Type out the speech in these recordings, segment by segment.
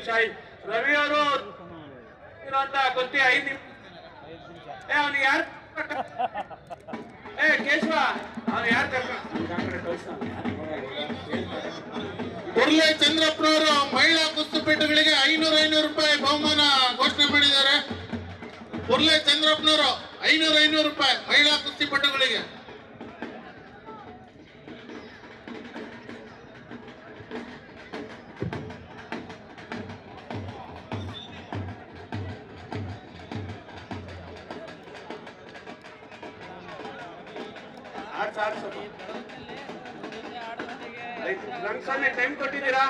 ನಿಮಿಷ ರವಿ ಅವರು ಇರುವಂತ ಕುಸ್ತಿ 5 ನಿಮಿಷ. ಅವನು ಯಾರು ಕೇಶವ ಅವನು ಯಾರು ಕೊರ್ಲೆ ಚಂದ್ರಪ್ಪನವರು ಮಹಿಳಾ ಕುಸ್ತಿಪಟುಗಳಿಗೆ 500 ರೂಪಾಯಿ ಬಹುಮಾನ ಘೋಷಣೆ ಮಾಡಿದ್ದಾರೆ. ಕೊರ್ಲೆ ಚಂದ್ರಪ್ಪನವರು 500 ರೂಪಾಯಿ ಮಹಿಳಾ ಕುಸ್ತಿಪಟುಗಳಿಗೆ. ಟೈಮ್ ಕೊಟ್ಟಿದ್ದೀರಾ?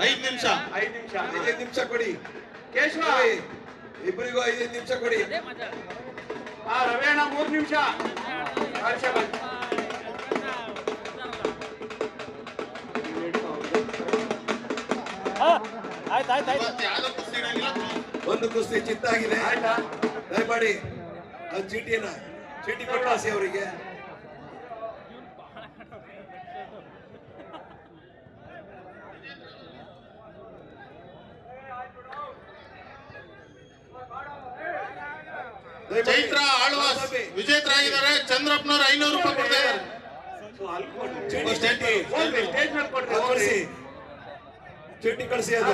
5 ನಿಮಿಷ. 5 ನಿಮಿಷ ಕೊಡಿ ಕೇಶವ. ಇಬ್ಬರಿಗೂ 5 ನಿಮಿಷ ಕೊಡಿ. ರವಿಯಣ್ಣ 3 ನಿಮಿಷ. ಒಂದು ಕುಸ್ತಿ ಚಿತ್ತಾಗಿದೆ. ದಯಮಾಡಿ ಚೀಟಿ ಕೊಟ್ಟಾಸಿ ಅವರಿಗೆ. ಚೈತ್ರ ಆಳ್ವಾಸ್ ವಿಜೇತರಾಗಿದ್ದಾರೆ. ಚಂದ್ರಪ್ಪನವರು 500 ರೂಪಾಯಿ ಕೊಡ್ತಾ ಇದ್ದಾರೆ. ಚೀಟಿ ಕಳಿಸಿ. ಅದು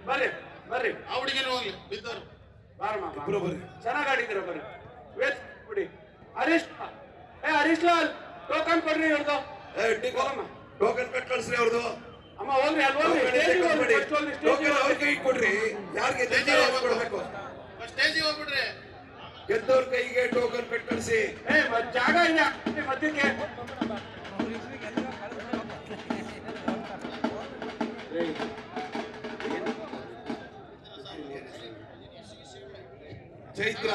ಬರ್ರಿ ಬರ್ರಿ. ಆ ಹುಡುಗಿನೂ ಹೋಗ್ಲಿ ಬಿದ್ದರು. ಇಬ್ರು ಬರ್ರಿ. ಚೆನ್ನಾಗಿ ಆಡಿದ್ದೀರ ಬರ್ರಿ. ವೇಸ್ಟ್ ಬಿಡಿ. ಹರೀಶ್ ಲಾಲ್ ಟೋಕನ್ ಕೊಡ್ರಿ ಇವ್ರದ್ದು. ಟೋಕನ್ ಕಟ್ ಕಳಿಸ್ರಿ ಅವ್ರದ್ದು. ಅಮ್ಮ ಹೋಗ್ರಿ ಅಲ್ಲಿ ಹೋಗ್ರಿ. ಟೋಕನ್ ಅವ್ರ ಕೈ ಕೊಡ್ರಿ. ಯಾರಿಗೆ ಕೊಡ್ಬೇಕು? ಸ್ಟೇಜಿಗೆ ಹೋಗ್ಬಿಡ್ರಿ. ಗೆದ್ದವ್ರ ಕೈಗೆ ಟೋಕನ್ ಕಟ್ ಕಳಿಸಿ. ಜಾಗ ಇಲ್ಲ ಮಧ್ಯಕ್ಕೆ. ಚೈತ್ರ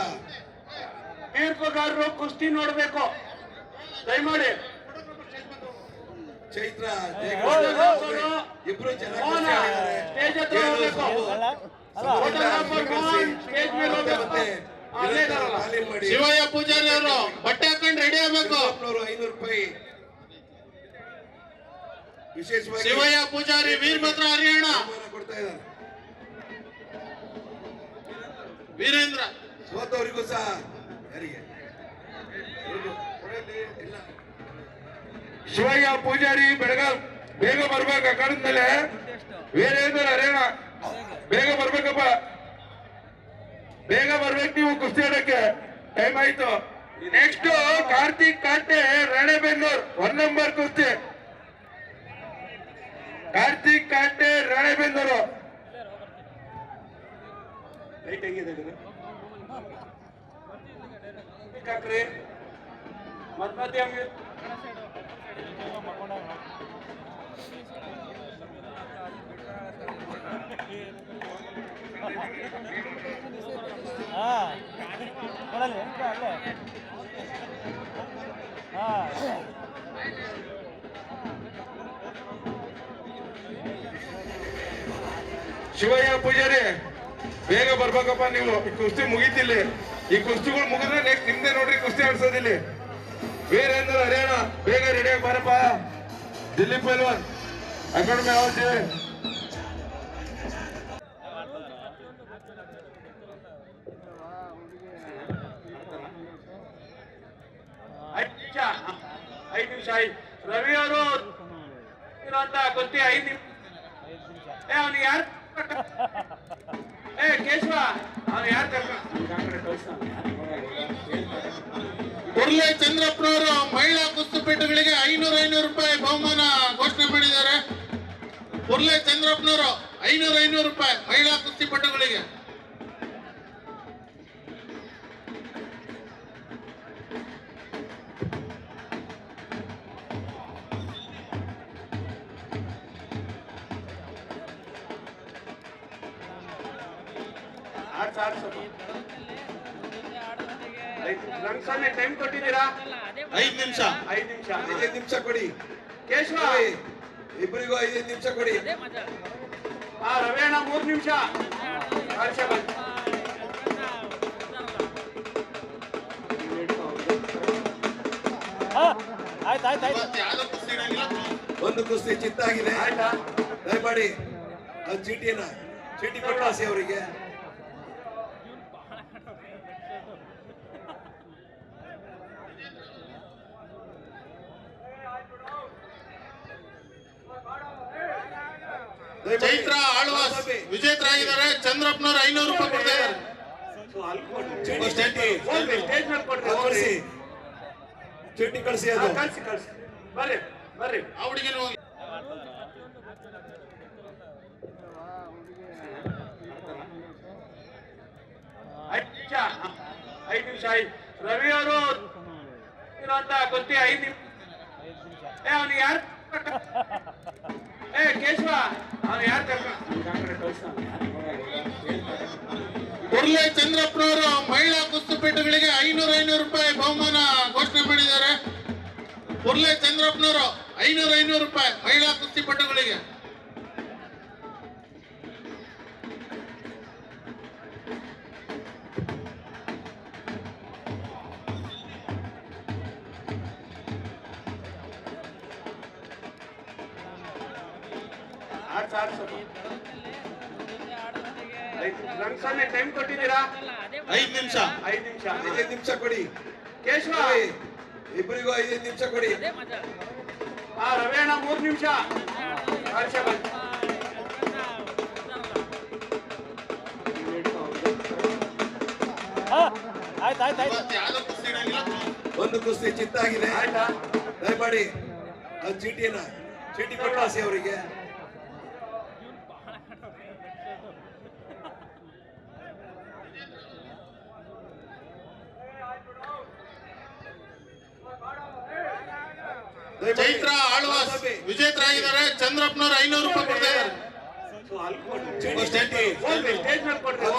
ತೀರ್ಪುಗಾರರು ಕುಸ್ತಿ ನೋಡ್ಬೇಕು ದಯಮಾಡಿ. ಚೈತ್ರ ಇಬ್ರು ಸ್ಟೇಜ್ ಹತ್ರ ಹೋಗ್ಬೇಕು. ಶಿವಯ್ಯ ಪೂಜಾರಿ ಅವರು ಬಟ್ಟೆ ಹಾಕೊಂಡು ರೆಡಿ ಆಗ್ಬೇಕು. 500 ರೂಪಾಯಿ ವಿಶೇಷವಾಗಿ ಶಿವಯ್ಯ ಪೂಜಾರಿ ವೀರಭದ್ರ ಹರಿಯಾಣ ಕೊಡ್ತಾ ಇದ್ದಾರೆ. ವೀರೇಂದ್ರ ಸೋತವರಿಗೂ ಸಹ ಯಾರಿಗೆ ಶಿವಯ್ಯ ಪೂಜಾರಿ ಬೆಳಗಾವ್ ಬೇಗ ಬರ್ಬೇಕು. ಆ ಕಾರಣದಲ್ಲೇ ವೀರೇಂದ್ರ ಹರಿಯಾಣ ಬೇಗ ಬರ್ಬೇಕಪ್ಪ. ಬೇಗ ಬರ್ಬೇಕು ನೀವು ಕುಸ್ತಿ ಆಡಕ್ಕೆ. ಟೈಮ್ ಆಯ್ತು. ನೆಕ್ಸ್ಟ್ ಕಾರ್ತಿಕ್ ಕಾಟೆ ರಾಣೆಬೆನ್ನೂರ್ 1 ನಂಬರ್ ಕುಸ್ತಿ. ಕಾರ್ತಿಕ್ ಕಾಟೆ ರಾಣೆಬೆನ್ನೂರು. ಲೈಟ್ ಹೆಂಗಿದೆ ಮಧ್ಯ ಶಿವಯ್ಯ ಪೂಜಾರಿ ಬೇಗ ಬರ್ಬೇಕಪ್ಪ ನೀವು. ಈ ಕುಸ್ತಿ ಮುಗೀತಿಲ್ಲ. ಈ ಕುಸ್ತಿಗಳು ಮುಗಿದ್ರೆ ನೆಕ್ಸ್ಟ್ ನಿಮ್ದೆ ನೋಡ್ರಿ ಕುಸ್ತಿ ಆಡ್ಸೋದಿಲ್ಲಿ. ವೀರೇಂದ್ರ ಹರಿಯಾಣ ಬೇಗ ರೆಡಿಯಾಗಿ ಬಾರಪ್ಪ. ದಿಲೀಪ್ ಪೈಲ್ವಾನ್ ಅಕಾಡೆಮಿ ಆವತ್ತು ಐದು ನಿಮಿಷ. ರವಿ ಅವರು ಇರುವಂತ ಕುಸ್ತಿ 5 ನಿಮಿಷ. ಅವನು ಯಾರು ಕೇಶವ ಅವನು ಯಾರು ಕೊರ್ಲೆ ಚಂದ್ರಪ್ಪನವರು ಮಹಿಳಾ ಕುಸ್ತಿಪಟುಗಳಿಗೆ 500 ರೂಪಾಯಿ ಬಹುಮಾನ ಘೋಷಣೆ ಮಾಡಿದ್ದಾರೆ. ಕೊರ್ಲೆ ಚಂದ್ರಪ್ಪನವರು 500 ರೂಪಾಯಿ ಮಹಿಳಾ ಕುಸ್ತಿಪಟುಗಳಿಗೆ. ಟೈಮ್ ಕೊಟ್ಟಿದ್ದೀರಾ? 5 ನಿಮಿಷ. 5 ನಿಮಿಷ ಕೊಡಿ. ಕೇಶವ ಇಬ್ಬರಿಗೂ 5 ನಿಮಿಷ ಕೊಡಿ. ರವಿಯಣ್ಣ 3 ನಿಮಿಷ. ಒಂದು ಕುಸ್ತಿ ಚಿತ್ತಾಗಿದೆ. ದಯಮಾಡಿ ಚೀಟಿಯನ್ನ ಚೀಟಿ ಕೊಟ್ಟು ಕಳಿಸಿ ಅವರಿಗೆ. ಚೈತ್ರ ಆಳ್ವಾಸ್ ವಿಜೇತರಾಗಿದ್ದಾರೆ. ಚಂದ್ರಪ್ಪನವರು 500 ರೂಪಾಯಿ ಕೊಡ್ತಾ ಇದ್ದಾರೆ. ಕಳಿಸಿ ಚೀಟಿ ಕಳಿಸಿ ಅದು. ಬರ್ರಿ ಬರ್ರಿ. ಆ ಹುಡುಗಿನ ಹೋಗಿ. ಐದು ನಿಮಿಷ ರವಿ ಅವರು ಇರೋಂತ ಗೊತ್ತಿ 5 ನಿಮಿಷ. ಅವನು ಯಾರು ಕೇಶವ ಅವನು ಯಾರು ಕೊರ್ಲೆ ಚಂದ್ರಪ್ಪನವರು ಮಹಿಳಾ ಕುಸ್ತಿಪಟುಗಳಿಗೆ 500 ರೂಪಾಯಿ ಬಹುಮಾನ ಘೋಷಣೆ ಮಾಡಿದ್ದಾರೆ. ಕೊರ್ಲೆ ಚಂದ್ರಪ್ಪನವರು 500 ರೂಪಾಯಿ ಮಹಿಳಾ ಕುಸ್ತಿಪಟುಗಳಿಗೆ. ಟೈಮ್ ಕೊಟ್ಟಿದ್ದೀರಾ? 5 ನಿಮಿಷ. 5 ನಿಮಿಷ. 5 ನಿಮಿಷ ಕೊಡಿ ಕೇಶವ ಇಬ್ಬರಿಗೂ 5 ನಿಮಿಷ ಕೊಡಿ. ರವಿ ಅಣ್ಣ 3 ನಿಮಿಷ. ಹರ್ಷ ಬಂದು ಇವತ್ತು ಯಾವ್ದೋ ಕುಸ್ತಿ ಇರಂಗಿಲ್ಲ. ಒಂದು ಕುಸ್ತಿ ಚಿತ್ತಾಗಿದೆ. ಆಯ್ತಾ? ದಯಮಾಡಿ ಆ ಚೀಟಿ ಕೊಟ್ಟು ಕಳಿಸಿ ಅವರಿಗೆ. ಚೈತ್ರ ಆಳ್ವಾಸ್ ವಿಜೇತರಾಗಿದ್ದಾರೆ. ಚಂದ್ರಪ್ಪನವರು 500 ರೂಪಾಯಿ ಕೊಡ್ತಾ ಇದ್ದಾರೆ.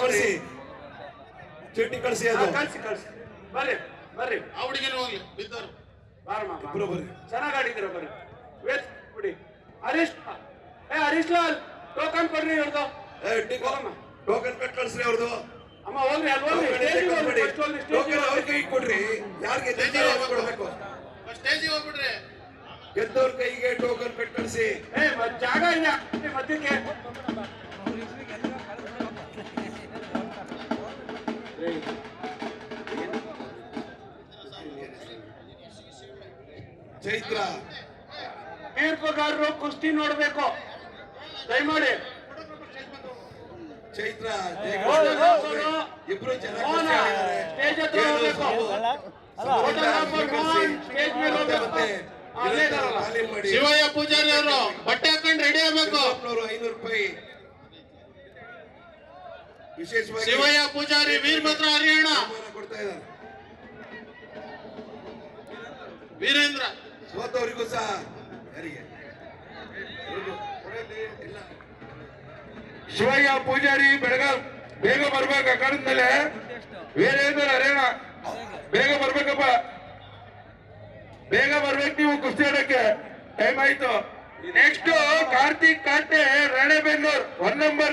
ಕಳಿಸಿ ಚೀಟಿ ಕಳಿಸಿ ಅದು. ಕಳ್ಸಿ ಬರ್ರಿ ಬರ್ರಿ. ಆ ಹುಡುಗಿನ ಹೋಗ್ಲಿ ಬಿದ್ದವರು. ಇಬ್ರು ಬರ್ರಿ. ಚೆನ್ನಾಗಿ ಆಡಿದ್ದೀರ ಬರ್ರಿ. ವೇಸ್ಟ್ ಬಿಡಿ. ಹರೀಶ್ ಲಾಲ್ ಟೋಕನ್ ಕೊಡ್ರಿ ಇವ್ರದ್ದು. ಟೋಕನ್ ಕಟ್ ಕಳಿಸ್ರಿ ಅವ್ರದ್ದು. ಅಮ್ಮ ಹೋಗ್ರಿ ಅಲ್ಲಿ ಹೋಗ್ರಿ. ಟೋಕನ್ ಅವ್ರ ಕೈ ಕೊಡ್ರಿ. ಯಾರಿಗೆ ಕೊಡ್ಬೇಕು? ಸ್ಟೇಜಿಗೆ ಹೋಗ್ಬಿಡ್ರಿ. ಗೆದ್ದವ್ರ ಕೈಗೆ ಟೋಕನ್ ಕಟ್ ಕಳಿಸಿ. ಜಾಗ ಇಲ್ಲ ಮಧ್ಯಕ್ಕೆ. ಚೈತ್ರ ತೀರ್ಪುಗಾರರು ಕುಸ್ತಿ ನೋಡ್ಬೇಕು ದಯಮಾಡಿ. ಚೈತ್ರ ಫೋಟೋಗ್ರಾಫರು ಇಬ್ರು ಮೋಹನ ಸ್ಟೇಜ್ ಹತ್ರ ಹೋಗ್ಬೇಕು. ಫೋಟೋಗ್ರಾಫರ್ ಮೋಹನ್ ಸ್ಟೇಜ್ ಮೇಲೆ ಹೋಗ್ಬೇಕು. ಅಲ್ಲೇ ಇದಾರಲ್ಲ. ಮಾಡಿ ಶಿವಯ್ಯ ಪೂಜಾರಿ ಅವರು ಬಟ್ಟೆ ಹಾಕೊಂಡು ರೆಡಿ ಆಗ್ಬೇಕು. 500 ರೂಪಾಯಿ ವಿಶೇಷವಾಗಿ ಶಿವಯ್ಯ ಪೂಜಾರಿ ವೀರಭದ್ರ ಹರಿಯಾಣ. ಬಹುಮಾನ ಕೊಡ್ತಾ ಇದ್ದಾರೆ. ವೀರೇಂದ್ರ ಸೋತವರಿಗೂ ಸಹ ಯಾರಿಗೆ ಇಲ್ಲ. ಶಿವಯ್ಯ ಪೂಜಾರಿ ಬೆಳಗಾವ್ ಬೇಗ ಬರ್ಬೇಕು. ಆ ಕಾರಣದಲ್ಲೇ ವೀರೇಂದ್ರ ಹರೇಣ ಬೇಗ ಬರ್ಬೇಕಪ್ಪ. ಬೇಗ ಬರ್ಬೇಕು ನೀವು ಕುಸ್ತಿ ಆಡಕ್ಕೆ. ಟೈಮ್ ಆಯ್ತು. Next Karthik Kate Ranebennur 1 number